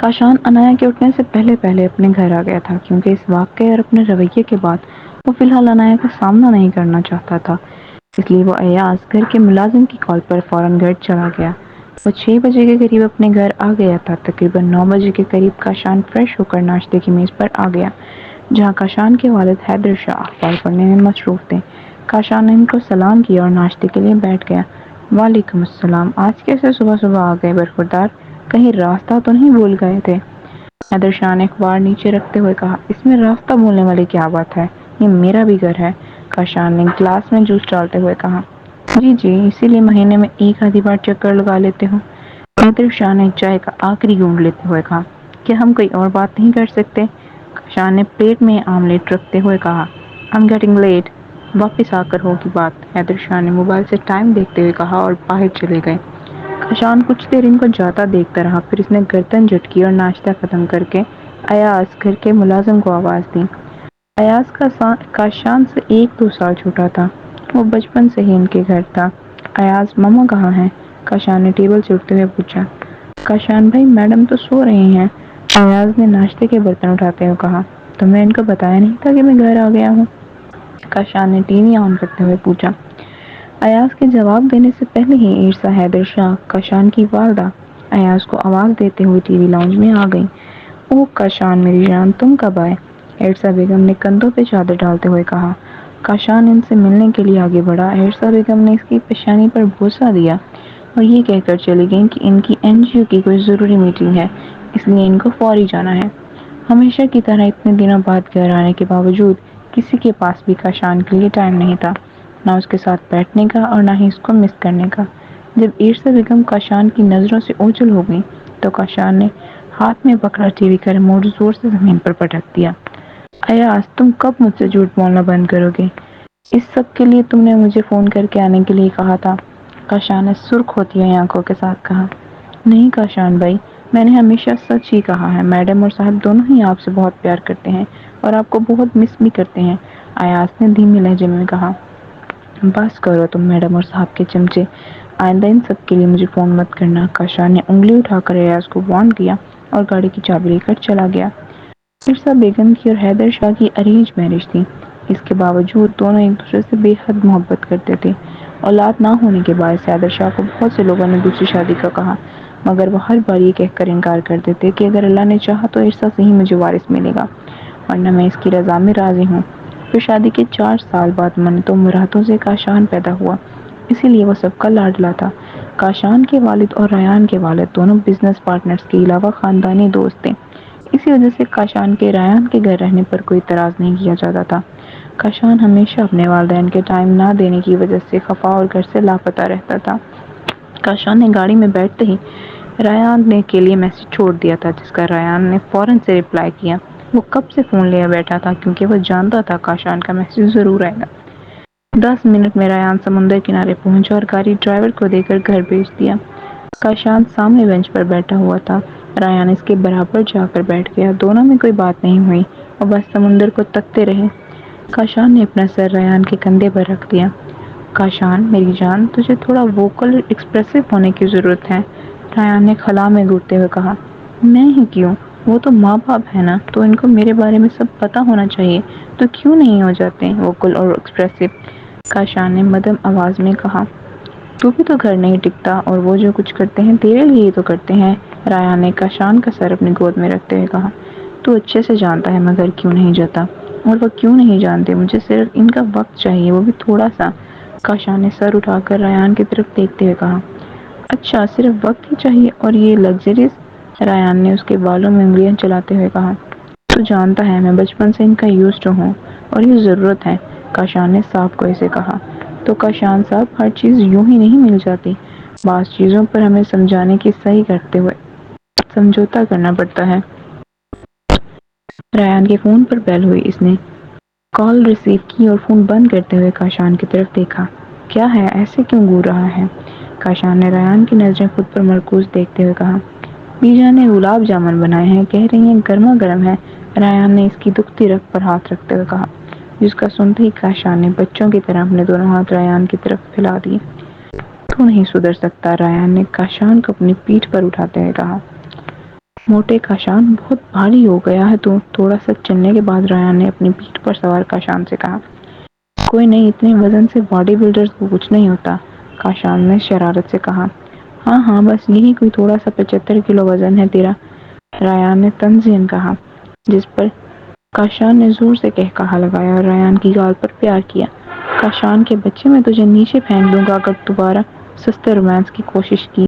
کاشان انایا کے اٹھنے سے پہلے پہلے اپنے گھر آ گیا تھا کیونکہ اس واقعے اور اپنے رویے کے بعد وہ فی الحال انایا کا سامنا نہیں کرنا چاہتا تھا، اس لیے وہ ایاز گھر کے ملازم کی کال پر فوراً گھر چلا گیا۔ وہ 6 بجے کے قریب اپنے گھر آ گیا تھا۔ تقریباً 9 بجے کے قریب کاشان فریش ہو کر ناشتے کی میز پر آ گیا، جہاں کاشان کے والد حیدر شاہ اخبار پڑھنے میں مصروف تھے۔ کاشان نے ان کو سلام کیا اور ناشتے کے لیے بیٹھ گیا۔ وعلیکم السلام، آج کیسے صبح صبح آ گئے برخوردار؟ کہیں راستہ تو نہیں بھول گئے تھے؟ حیدر شاہ نے اخبار نیچے رکھتے ہوئے کہا، اس میں راستہ بھولنے والی کیا بات ہے، یہ میرا بھی گھر ہے۔ کاشان نے گلاس میں جوس ڈالتے ہوئے کہا، جی جی، اسی لیے مہینے میں ایک آدھی بار چکر لگا لیتے ہو۔ حیدر شاہ نے چائے کا آخری گھونٹ لیتے ہوئے کہا، کیا ہم کوئی اور بات نہیں کر سکتے؟ کاشان نے پلیٹ میں آملیٹ رکھتے ہوئے کہا، I'm getting late، واپس آ کر ہوگی بات۔ حیدر شاہ نے موبائل سے ٹائم دیکھتے ہوئے کہا اور باہر چلے گئے۔ کاشان کچھ دیر ان کو جاتا دیکھتا رہا، پھر اس نے گردن جھٹکی اور ناشتہ ختم کر کے ایاز گھر کے ملازم کو آواز دی۔ ایاز کا کاشان سے 1-2 سال چھوٹا تھا، وہ بچپن سے ہی ان کے گھر تھا۔ ایاز، ماما کہاں ہیں؟ کاشان نے ٹیبل سے اٹھتے ہوئے پوچھا۔ کاشان بھائی، میڈم تو سو رہی ہیں، ایاز نے ناشتے کے برتن اٹھاتے ہوئے کہا۔ تمہیں ان کو بتایا نہیں تھا کہ میں گھر آ گیا ہوں؟ کاشان نے ٹی وی آن کرتے ہوئے پوچھا۔ ایاز کے جواب دینے سے پہلے ہی عرصہ حیدر شاہ، کاشان کی والدہ، ایاز کو آواز دیتے ہوئے ٹی وی لاؤنج میں آ گئیں۔ اوہ کاشان میری جان، تم کب آئے؟ عرصہ بیگم نے کندھوں پہ چادر ڈالتے ہوئے کہا۔ کاشان ان سے ملنے کے لیے آگے بڑھا۔ عرصہ بیگم نے اس کی پیشانی پر بوسہ دیا اور یہ کہہ کر چلی گئیں کہ ان کی NGO کی کوئی ضروری میٹنگ ہے، اس لیے ان کو فوری جانا ہے۔ ہمیشہ کی طرح اتنے دنوں بعد گھر آنے کے باوجود کسی کے پاس بھی کاشان کے لیے ٹائم نہیں تھا، نہ اس کے ساتھ بیٹھنے کا اور نہ ہی اس کو مس کرنے کا۔ جب عرصہ بیگم کاشان کی نظروں سے اوجھل ہو گئی تو کاشان نے ہاتھ میں پکڑا ٹی وی کا ریموٹ زور سے زمین پر پٹک دیا۔ ایاز، تم کب مجھ سے جھوٹ بولنا بند کرو گے؟ اس سب کے لیے تم نے مجھے فون کر کے آنے کے لیے کہا تھا۔ کاشان نے سرخ ہوتی ہوئی آنکھوں کے ساتھ کہا، نہیں کاشان بھائی، میں نے ہمیشہ سچ ہی کہا ہے، میڈم اور صاحب دونوں ہی آپ سے بہت پیار کرتے ہیں اور آپ کو بہت مس بھی کرتے ہیں۔ ایاز نے دھیمے لہجے میں کہا، بس کرو تم میڈم اور صاحب کے چمچے، آئندہ ان سب کے لیے مجھے فون مت کرنا۔ کاشان نے انگلی اٹھا کر ایاز کو وارن کیا اور گاڑی کی چابی لے کر چلا گیا۔ عرصہ بیگم کی اور حیدر شاہ کی ارینج میرج تھی، اس کے باوجود دونوں ایک دوسرے سے بے حد محبت کرتے تھے۔ اولاد نہ ہونے کے باعث حیدر شاہ کو بہت سے لوگوں نے دوسری شادی کا کہا، مگر وہ ہر بار یہ کہہ کر انکار کرتے تھے کہ اگر اللہ نے چاہا تو عرصہ سے ہی مجھے وارث ملے گا، ورنہ میں اس کی رضا میں راضی ہوں۔ پھر شادی کے 4 سال بعد منتوں مرادوں سے کاشان پیدا ہوا، اسی لیے وہ سب کا لاڈلا تھا۔ کاشان کے والد اور ریان کے والد دونوں بزنس پارٹنرز کے علاوہ خاندانی دوست تھے، اسی وجہ سے کاشان کے ریان کے گھر رہنے پر کوئی اعتراض نہیں کیا جاتا تھا۔ کاشان ہمیشہ اپنے والدین کے ٹائم نہ دینے کی وجہ سے خفا اور گھر سے لاپتہ رہتا تھا۔ کاشان نے گاڑی میں بیٹھتے ہی ریان نے کے لیے میسج چھوڑ دیا تھا، جس کا ریان نے فوراً سے رپلائی کیا۔ وہ کب سے فون لے بیٹھا تھا کیونکہ وہ جانتا تھا کاشان کا میسج ضرور آئے گا۔ 10 منٹ میں ریان سمندر کنارے پہنچا اور گاڑی ڈرائیور کو دے کر گھر بھیج دیا۔ کاشان سامنے بینچ پر بیٹھا ہوا تھا، ریان اس کے برابر جا کر بیٹھ گیا۔ دونوں میں کوئی بات نہیں ہوئی اور بس سمندر کو تکتے رہے۔ کاشان نے اپنا سر ریان کے کندھے پر رکھ دیا۔ کاشان میری جان، تجھے تھوڑا ووکل اور ایکسپریسو ہونے کی ضرورت ہے، ریان نے خلا میں گھٹتے ہوئے کہا۔ میں ہی کیوں؟ وہ تو ماں باپ ہے نا، تو ان کو میرے بارے میں سب پتہ ہونا چاہیے، تو کیوں نہیں ہو جاتے ووکل اور ایکسپریسو؟ کاشان نے مدھم آواز میں کہا۔ تو بھی تو گھر نہیں ٹکتا اور وہ جو کچھ کرتے ہیں تیرے لیے ہی تو کرتے ہیں، ریان نے کاشان کا سر اپنی گود میں رکھتے ہوئے کہا۔ تو اچھے سے جانتا ہے میں گھر کیوں نہیں جاتا، اور وہ کیوں نہیں جانتے، مجھے صرف ان کا وقت چاہیے، وہ بھی تھوڑا سا۔ کاشان نے سر اٹھا کر ریان کی طرف دیکھتے ہوئے کہا، اچھا صرف وقت ہی چاہیے اور یہ لگژریز؟ ریان نے اس کے بالوں میں انگلیاں چلاتے ہوئے کہا، تو جانتا ہے میں بچپن سے ان کا یوزڈ ہوں اور یہ ضرورت ہے، کاشان نے صاحب کو اسے کہا۔ تو کاشان صاحب، ہر چیز یوں ہی نہیں مل جاتی، بعض چیزوں پر ہمیں سمجھانے کی صحیح کرتے ہوئے سمجھوتا کرنا پڑتا ہے۔ ریان کے فون پر بیل ہوئی، اس نے کال ریسیو کی اور فون بند کرتے ہوئے کاشان کی طرف دیکھا۔ کیا ہے، ایسے کیوں گھور رہا ہے؟ کاشان نے ریان کی نظریں خود پر مرکوز دیکھتے ہوئے کہا، بیجا نے گلاب جامن بنائے ہیں، کہہ رہی ہیں گرما گرم ہے، ریان نے اس کی دکھتی رگ پر ہاتھ رکھتے ہوئے کہا، جس کا سنتے ہی کاشان نے بچوں کی طرح اپنے دونوں ہاتھ ریان کی طرف پھیلا دیے۔ تو نہیں سدھر سکتا، ریان نے کاشان کو اپنی پیٹھ پر اٹھاتے ہوئے کہا۔ موٹے کاشان بہت بھاری ہو گیا ہے تو تھوڑا سا چلنے کے بعد ریان نے اپنی پیٹھ پر سوار کاشان سے کہا کوئی نہیں اتنے وزن سے باڈی بلڈر کو کچھ نہیں ہوتا کاشان نے شرارت سے کہا ہاں ہاں بس یہی کوئی تھوڑا سا 75 کلو وزن ہے تیرا ریان نے تنزین کہا جس پر کاشان نے زور سے کہا لگایا اور ریان کی گال پر پیار کیا کاشان کے بچے میں تجھے نیچے پھینک دوں گا اگر دوبارہ سستے رومانس کی کوشش کی